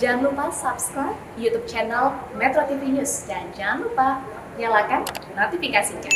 Jangan lupa subscribe YouTube channel Metro TV News dan jangan lupa nyalakan notifikasinya.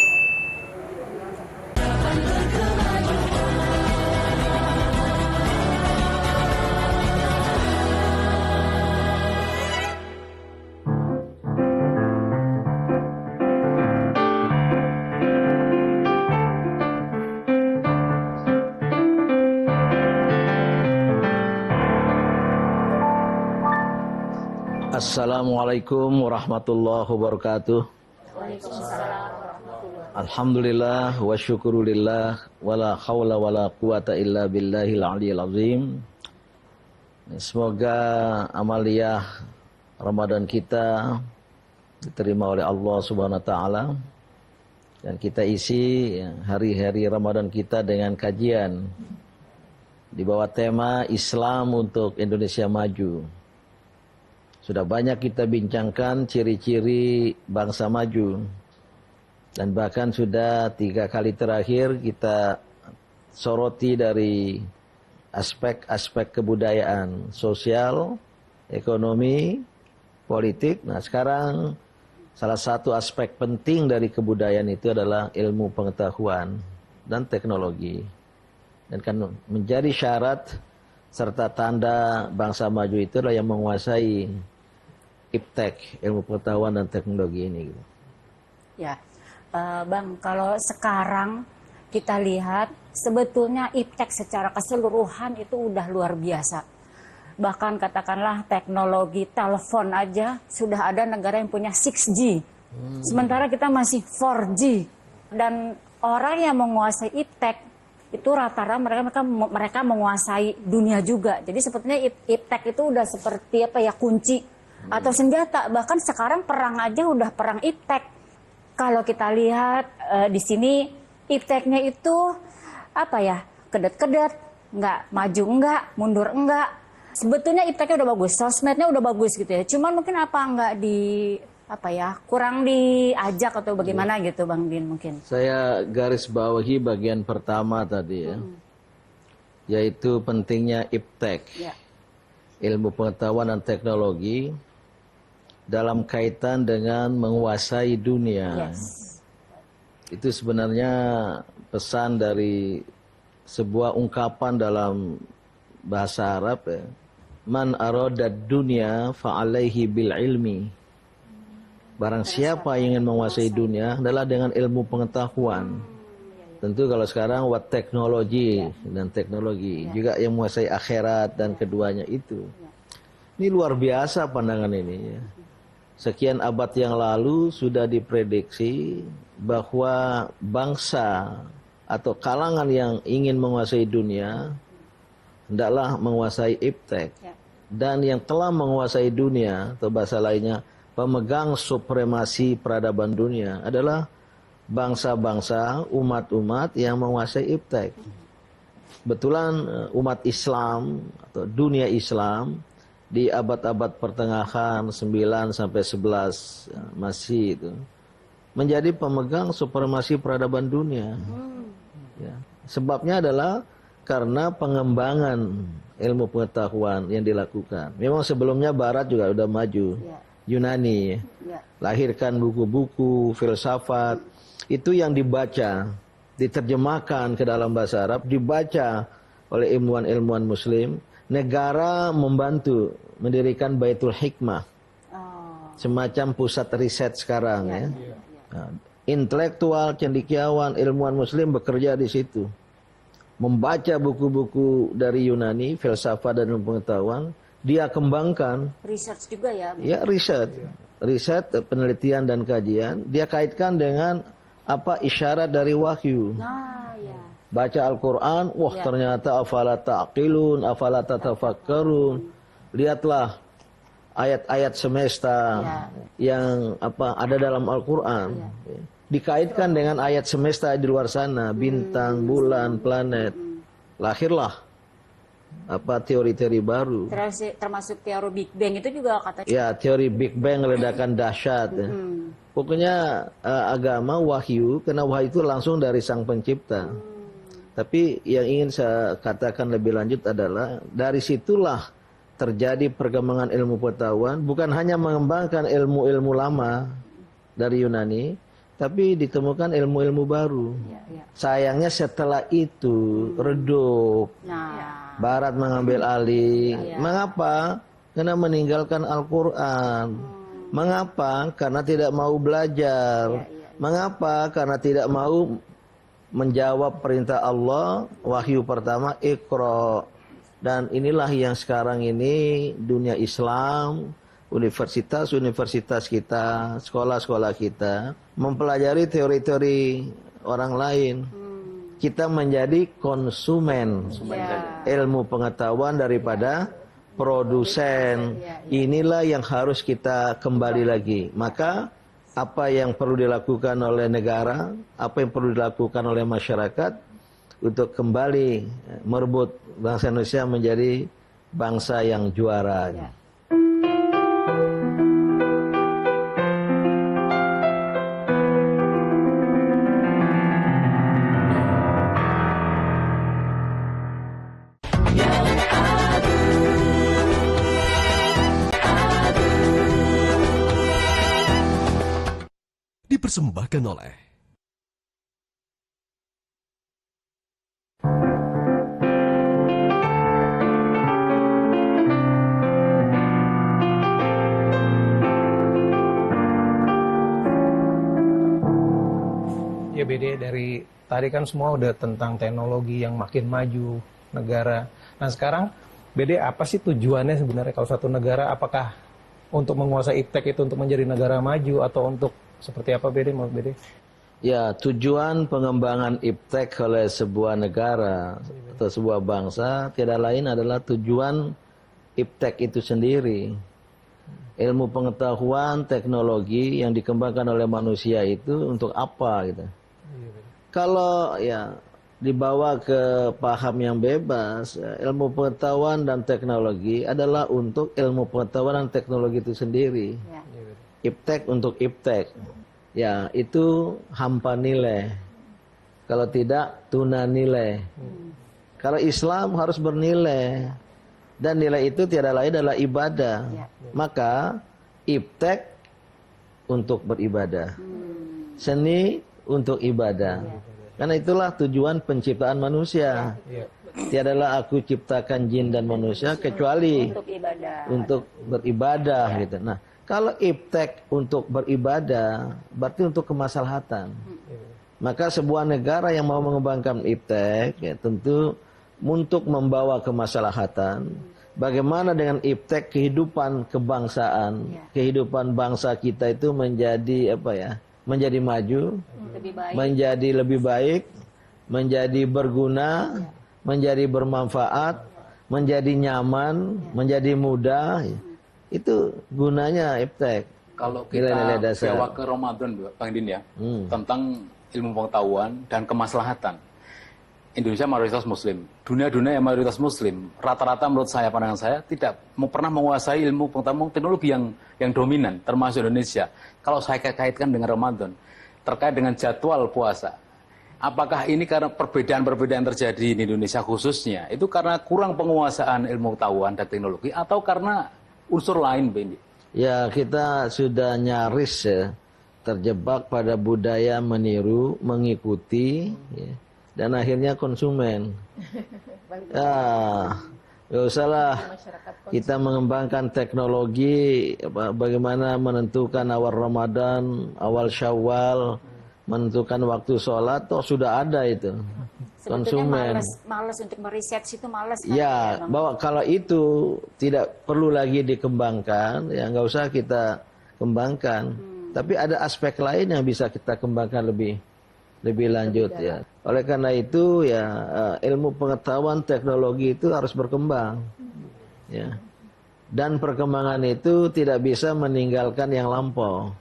Assalamualaikum warahmatullahi wabarakatuh. Alhamdulillah wa syukurulillah wala hawla wala quwata illa billahil aliyil azim. Semoga amaliyah Ramadan kita diterima oleh Allah Subhanahu wa taala dan kita isi hari-hari Ramadan kita dengan kajian di bawah tema Islam untuk Indonesia Maju. Sudah banyak kita bincangkan ciri-ciri bangsa maju. Dan bahkan sudah 3 kali terakhir kita soroti dari aspek-aspek kebudayaan, sosial, ekonomi, politik. Nah sekarang salah satu aspek penting dari kebudayaan itu adalah ilmu pengetahuan dan teknologi. Dan kan menjadi syarat serta tanda bangsa maju itu adalah yang menguasai iptek, ilmu pengetahuan dan teknologi ini. Ya, Bang, kalau sekarang kita lihat sebetulnya iptek secara keseluruhan itu udah luar biasa. Bahkan katakanlah teknologi telepon aja sudah ada negara yang punya 6G. Sementara kita masih 4G. Dan orang yang menguasai iptek itu rata-rata mereka menguasai dunia juga. Jadi sebetulnya iptek itu udah seperti apa ya, kunci atau senjata. Bahkan sekarang perang aja udah perang iptek. Kalau kita lihat di sini ipteknya itu apa ya, kedet-kedet, nggak maju enggak, mundur enggak. Sebetulnya ipteknya udah bagus, sosmednya udah bagus gitu ya. Cuman mungkin apa nggak kurang diajak atau bagaimana gitu Bang Din mungkin. Saya garis bawahi bagian pertama tadi ya, yaitu pentingnya iptek, ilmu pengetahuan dan teknologi dalam kaitan dengan menguasai dunia. Itu sebenarnya pesan dari sebuah ungkapan dalam bahasa Arab ya. Man aradad dunya fa'alaihi bil ilmi. Barang siapa yang ingin menguasai dunia adalah dengan ilmu pengetahuan. Tentu kalau sekarang wat teknologi dan teknologi juga yang menguasai akhirat dan keduanya itu. Ini luar biasa pandangan ini ya. Sekian abad yang lalu sudah diprediksi bahwa bangsa atau kalangan yang ingin menguasai dunia hendaklah menguasai iptek. Dan yang telah menguasai dunia atau bahasa lainnya pemegang supremasi peradaban dunia adalah bangsa-bangsa, umat-umat yang menguasai iptek. Kebetulan umat Islam atau dunia Islam di abad-abad pertengahan 9 sampai 11 masih itu menjadi pemegang supremasi peradaban dunia. Ya. Sebabnya adalah karena pengembangan ilmu pengetahuan yang dilakukan. Memang sebelumnya Barat juga sudah maju. Yunani lahirkan buku-buku filsafat itu yang dibaca, diterjemahkan ke dalam bahasa Arab, dibaca oleh ilmuwan-ilmuwan Muslim. Negara membantu mendirikan Baitul Hikmah, semacam pusat riset sekarang ya. Nah, intelektual, cendekiawan, ilmuwan Muslim bekerja di situ, membaca buku-buku dari Yunani, filsafat dan ilmu pengetahuan, dia kembangkan. Research juga ya? Ya riset, penelitian dan kajian, dia kaitkan dengan apa isyarat dari wahyu. Baca Al-Quran, ternyata afala ta'qilun, afala tatafakkarun. Lihatlah ayat-ayat semesta yang ada dalam Al-Quran. Dikaitkan dengan ayat semesta di luar sana, bintang, bulan, planet. Lahirlah teori-teori baru. Termasuk teori Big Bang itu juga katanya. Ya, teori Big Bang, ledakan dahsyat. Ya. Pokoknya agama wahyu, karena wahyu itu langsung dari Sang Pencipta. Tapi yang ingin saya katakan lebih lanjut adalah dari situlah terjadi perkembangan ilmu pengetahuan, bukan hanya mengembangkan ilmu-ilmu lama dari Yunani, tapi ditemukan ilmu-ilmu baru. Sayangnya setelah itu redup. Barat mengambil alih. Mengapa? Karena meninggalkan Al-Quran. Mengapa? Karena tidak mau belajar. Mengapa? Karena tidak mau menjawab perintah Allah. Wahyu pertama, Iqra. Dan inilah yang sekarang ini dunia Islam, universitas-universitas kita, sekolah-sekolah kita mempelajari teori-teori orang lain. Kita menjadi konsumen ilmu pengetahuan daripada produsen. Inilah yang harus kita kembali lagi. Maka apa yang perlu dilakukan oleh negara, apa yang perlu dilakukan oleh masyarakat untuk kembali merebut bangsa Indonesia menjadi bangsa yang juara. Dipersembahkan oleh ya BD, dari tadi kan semua udah tentang teknologi yang makin maju negara. Nah sekarang BD, apa sih tujuannya sebenarnya kalau satu negara? Apakah untuk menguasai iptek itu untuk menjadi negara maju atau untuk seperti apa BD menurut BD? Ya, tujuan pengembangan iptek oleh sebuah negara atau sebuah bangsa tidak lain adalah tujuan iptek itu sendiri. Ilmu pengetahuan, teknologi yang dikembangkan oleh manusia itu untuk apa gitu. Kalau ya dibawa ke paham yang bebas, ilmu pengetahuan dan teknologi adalah untuk ilmu pengetahuan dan teknologi itu sendiri. Iptek untuk iptek. Ya, itu hampa nilai. Kalau tidak, tuna nilai. Kalau Islam harus bernilai. Dan nilai itu tiada lain adalah ibadah. Maka, iptek untuk beribadah. Seni untuk ibadah. Karena itulah tujuan penciptaan manusia. Tiadalah aku ciptakan jin dan manusia kecuali untuk beribadah gitu. Nah, kalau iptek untuk beribadah, berarti untuk kemaslahatan. Maka sebuah negara yang mau mengembangkan iptek, ya, tentu untuk membawa kemaslahatan. Bagaimana dengan iptek kehidupan kebangsaan, kehidupan bangsa kita itu menjadi apa ya? Menjadi maju, menjadi lebih baik, menjadi berguna, menjadi bermanfaat, menjadi nyaman, menjadi mudah. Itu gunanya iptek. Kalau kita bawa ke Ramadan, Bang Din ya, tentang ilmu pengetahuan dan kemaslahatan. Indonesia mayoritas Muslim. Dunia-dunia yang mayoritas Muslim, rata-rata menurut saya, pandangan saya, tidak pernah menguasai ilmu pengetahuan teknologi yang dominan, termasuk Indonesia. Kalau saya kaitkan dengan Ramadan, terkait dengan jadwal puasa, apakah ini karena perbedaan-perbedaan terjadi di Indonesia khususnya, itu karena kurang penguasaan ilmu pengetahuan dan teknologi, atau karena unsur lain, Bendi? Ya, kita sudah nyaris ya, terjebak pada budaya meniru, mengikuti, ya, dan akhirnya konsumen. Gak usahlah kita mengembangkan teknologi, bagaimana menentukan awal Ramadan, awal Syawal, menentukan waktu sholat, toh sudah ada itu. Konsumen. Males untuk meriset itu males kan? Ya, bahwa kalau itu tidak perlu lagi dikembangkan, ya nggak usah kita kembangkan. Tapi ada aspek lain yang bisa kita kembangkan lebih lanjut ya. Oleh karena itu ya ilmu pengetahuan teknologi itu harus berkembang. Ya. Dan perkembangan itu tidak bisa meninggalkan yang lampau.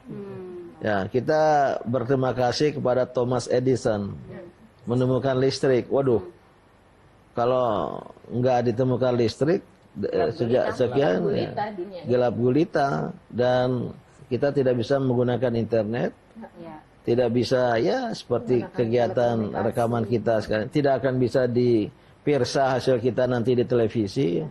Ya, kita berterima kasih kepada Thomas Edison. Menemukan listrik. Waduh, kalau nggak ditemukan listrik sejak sekian gelap gulita, dan kita tidak bisa menggunakan internet, tidak bisa ya seperti kegiatan rekaman kita sekarang, tidak akan bisa dipirsa hasil kita nanti di televisi.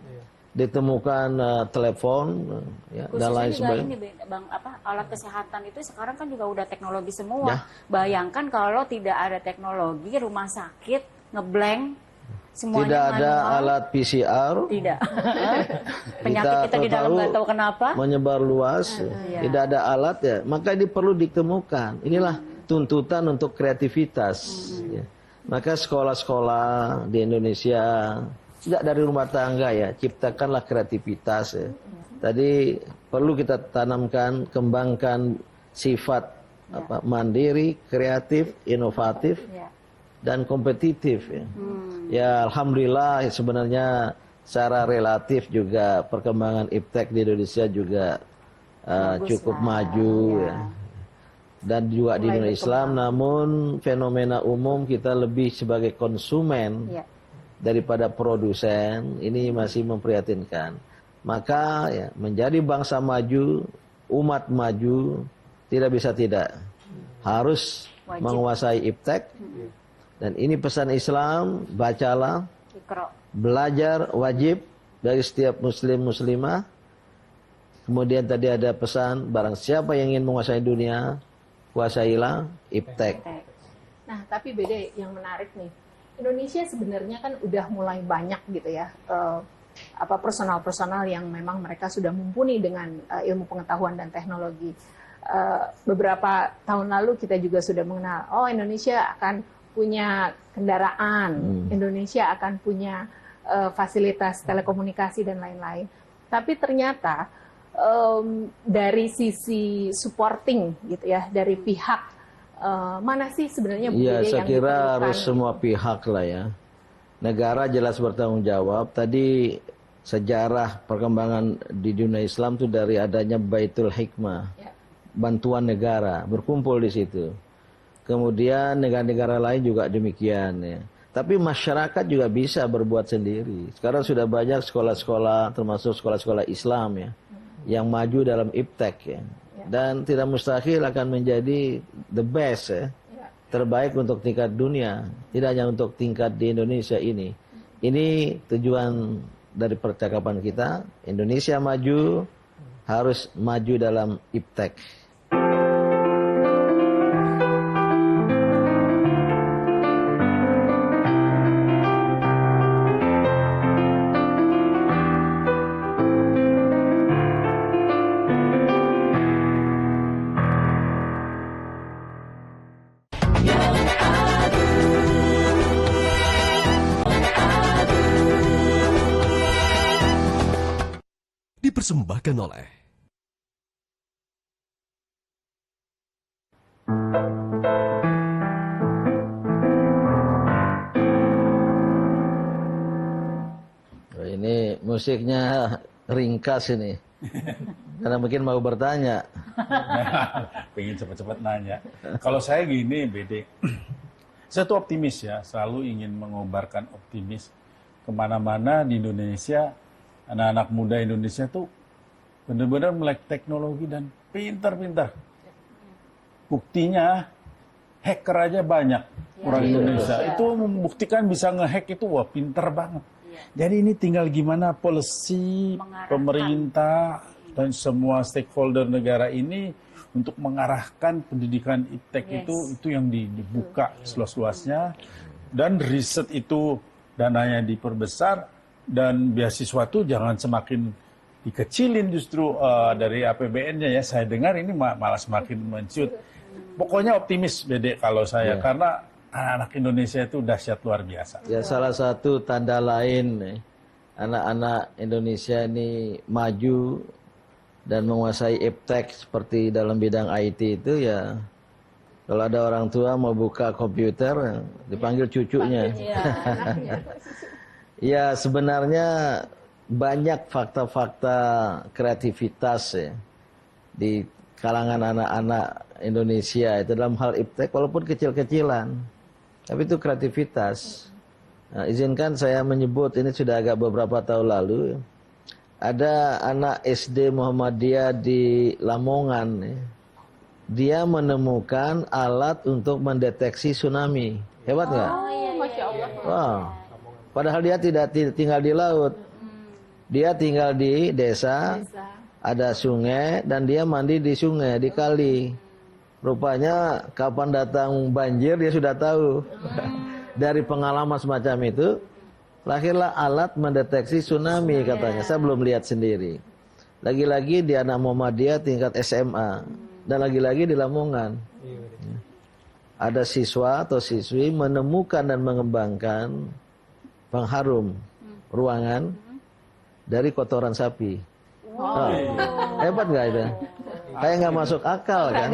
ditemukan telepon ya, dan lain Khususnya juga sebagainya. ini Bang, alat kesehatan itu sekarang kan juga udah teknologi semua. Ya. Bayangkan kalau tidak ada teknologi, rumah sakit ngeblank semuanya Tidak ada manual. alat PCR. Tidak. Penyakit kita di dalam nggak tahu kenapa. Menyebar luas. Iya. Tidak ada alat ya. Maka ini perlu ditemukan. Inilah tuntutan untuk kreativitas. Ya. Maka sekolah-sekolah di Indonesia, tidak dari rumah tangga ya, ciptakanlah kreativitas ya. Tadi perlu kita tanamkan, kembangkan sifat mandiri, kreatif, inovatif, dan kompetitif ya. Ya alhamdulillah sebenarnya secara relatif juga perkembangan iptek di Indonesia juga cukup maju ya. Dan juga di dunia Islam, namun fenomena umum kita lebih sebagai konsumen daripada produsen, ini masih memprihatinkan. Maka ya, menjadi bangsa maju, umat maju, tidak bisa tidak. Harus menguasai iptek. Dan ini pesan Islam, bacalah, belajar wajib dari setiap muslim muslimah. Kemudian tadi ada pesan, barang siapa yang ingin menguasai dunia, kuasailah iptek. Nah, tapi beda yang menarik nih. Indonesia sebenarnya kan udah mulai banyak gitu ya, personal-personal yang memang mereka sudah mumpuni dengan ilmu pengetahuan dan teknologi. Beberapa tahun lalu kita juga sudah mengenal, oh Indonesia akan punya kendaraan, Indonesia akan punya fasilitas telekomunikasi dan lain-lain. Tapi ternyata dari sisi supporting gitu ya, dari pihak mana sih sebenarnya budaya Ya, saya yang kira diperlukan, harus semua pihak lah ya. Negara jelas bertanggung jawab. Tadi sejarah perkembangan di dunia Islam itu dari adanya Baitul Hikmah, bantuan negara berkumpul di situ. Kemudian negara-negara lain juga demikian ya. Tapi masyarakat juga bisa berbuat sendiri. Sekarang sudah banyak sekolah-sekolah, termasuk sekolah-sekolah Islam ya, yang maju dalam iptek ya. Dan tidak mustahil akan menjadi the best ya, terbaik untuk tingkat dunia, tidak hanya untuk tingkat di Indonesia ini. Ini tujuan dari percakapan kita. Indonesia maju, harus maju dalam iptek. Dipersembahkan oleh ini musiknya ringkas ini. Karena mungkin mau bertanya. Pengen cepat-cepat nanya. Kalau saya gini, Bede. Saya tuh optimis ya, selalu ingin mengobarkan optimis kemana-mana di Indonesia. Anak-anak muda Indonesia tuh benar-benar melek teknologi dan pintar-pintar. Buktinya hacker aja banyak orang Indonesia. Itu membuktikan bisa ngehack itu wah pintar banget. Jadi ini tinggal gimana policy pemerintah dan semua stakeholder negara ini untuk mengarahkan pendidikan iptek itu yang dibuka seluas-luasnya, dan riset itu dananya diperbesar, dan beasiswa itu jangan semakin dikecilin justru dari APBN-nya ya. Saya dengar ini malah semakin menciut. Pokoknya optimis Bede kalau saya, karena anak-anak Indonesia itu dahsyat luar biasa. Ya, salah satu tanda lain anak-anak Indonesia ini maju dan menguasai iptek seperti dalam bidang IT itu ya, kalau ada orang tua mau buka komputer dipanggil cucunya. Ya, sebenarnya banyak fakta-fakta kreativitas ya di kalangan anak-anak Indonesia itu dalam hal iptek, walaupun kecil-kecilan, tapi itu kreativitas. Nah, izinkan saya menyebut, ini sudah agak beberapa tahun lalu, ada anak SD Muhammadiyah di Lamongan ya. Dia menemukan alat untuk mendeteksi tsunami. Hebat nggak? Masya Allah. Wow. Padahal dia tidak tinggal di laut. Dia tinggal di desa, ada sungai, dan dia mandi di sungai, di kali. Rupanya kapan datang banjir dia sudah tahu. Dari pengalaman semacam itu, lahirlah alat mendeteksi tsunami katanya. Saya belum lihat sendiri. Lagi-lagi di anak Muhammadiyah tingkat SMA. Dan lagi-lagi di Lamongan. Ada siswa atau siswi menemukan dan mengembangkan pengharum ruangan dari kotoran sapi. Hebat nggak itu? Kayak nggak masuk akal kan?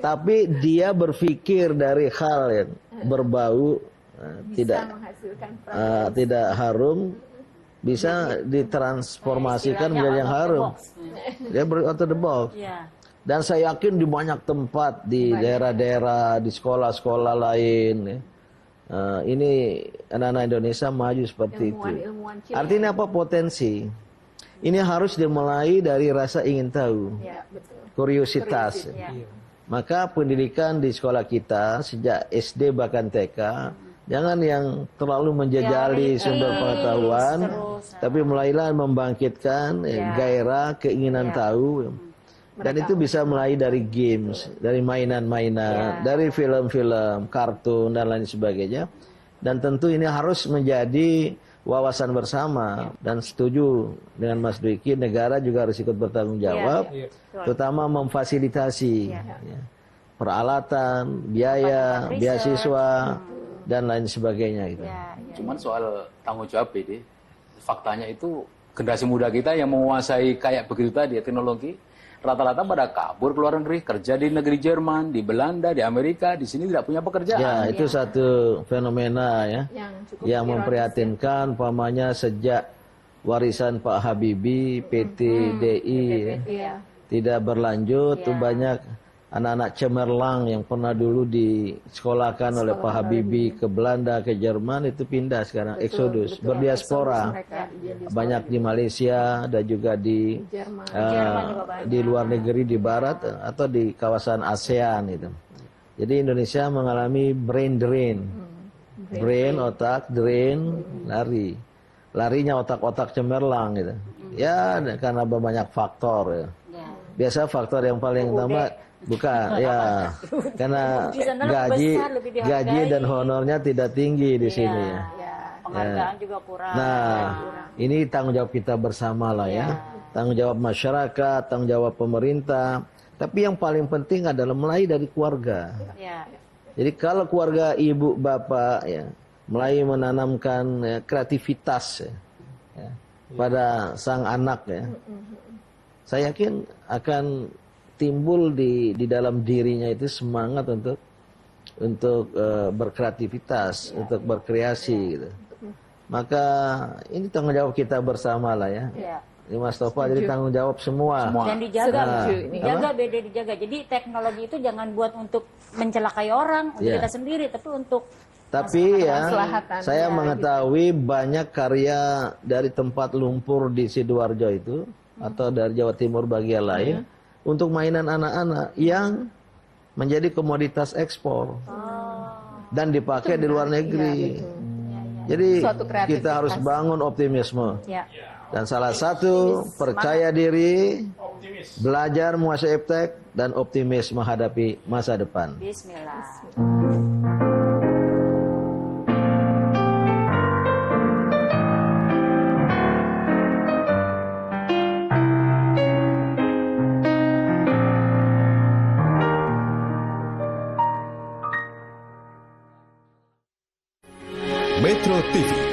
Tapi dia berpikir dari hal yang berbau, tidak harum, bisa ditransformasikan menjadi yang harum. Dia out of the box. Dan saya yakin di banyak tempat, di daerah-daerah, di sekolah-sekolah lain, ya. Ini anak-anak Indonesia maju seperti itu. Artinya apa potensi? Ini harus dimulai dari rasa ingin tahu, kuriositas. Maka pendidikan di sekolah kita sejak SD bahkan TK, jangan yang terlalu menjejali sumber pengetahuan, tapi mulailah membangkitkan gairah, keinginan tahu. Dan itu bisa mulai dari games, dari mainan-mainan, dari film-film, kartun, dan lain sebagainya. Dan tentu ini harus menjadi wawasan bersama. Dan setuju dengan Mas Dwiki, negara juga harus ikut bertanggung jawab, terutama memfasilitasi peralatan, biaya, beasiswa, dan lain sebagainya. Gitu. Cuman soal tanggung jawab ini, faktanya itu generasi muda kita yang menguasai kayak begitu tadi teknologi, rata-rata pada kabur ke luar negeri, kerja di negeri Jerman, di Belanda, di Amerika, di sini tidak punya pekerjaan. Ya, itu satu fenomena ya, yang memprihatinkan, umpamanya sejak warisan Pak Habibie, PT DI, tidak berlanjut, tuh banyak anak-anak cemerlang yang pernah dulu disekolahkan oleh Pak Habibie ke Belanda, ke Jerman, itu pindah sekarang, eksodus, berdiaspora. Banyak di Malaysia dan juga di luar negeri, di barat atau di kawasan ASEAN itu. Jadi Indonesia mengalami brain drain. Brain, otak, drain, lari. Larinya otak-otak cemerlang gitu. Ya, karena banyak faktor ya. Biasa faktor yang paling utama bukan ya, karena gaji dan honornya tidak tinggi di sini ya. Penghargaan juga kurang. Nah, ini tanggung jawab kita bersama lah ya. Tanggung jawab masyarakat, tanggung jawab pemerintah. Tapi yang paling penting adalah mulai dari keluarga. Jadi kalau keluarga ibu bapak ya mulai menanamkan kreativitas pada sang anak ya, saya yakin akan timbul di dalam dirinya itu semangat untuk berkreativitas, untuk berkreasi gitu. Maka ini tanggung jawab kita bersama lah ya. Ini Mas Tova, jadi tanggung jawab semua. Dan dijaga, dijaga. Jadi teknologi itu jangan buat untuk mencelakai orang, untuk kita sendiri, tapi untuk ya, saya mengetahui banyak karya dari tempat lumpur di Sidoarjo itu atau dari Jawa Timur bagian lain. Untuk mainan anak-anak yang menjadi komoditas ekspor dan dipakai di luar negeri. Jadi kita harus bangun optimisme. Dan salah satu percaya diri, belajar menguasai iptek, dan optimis menghadapi masa depan. Bismillah. Metro TV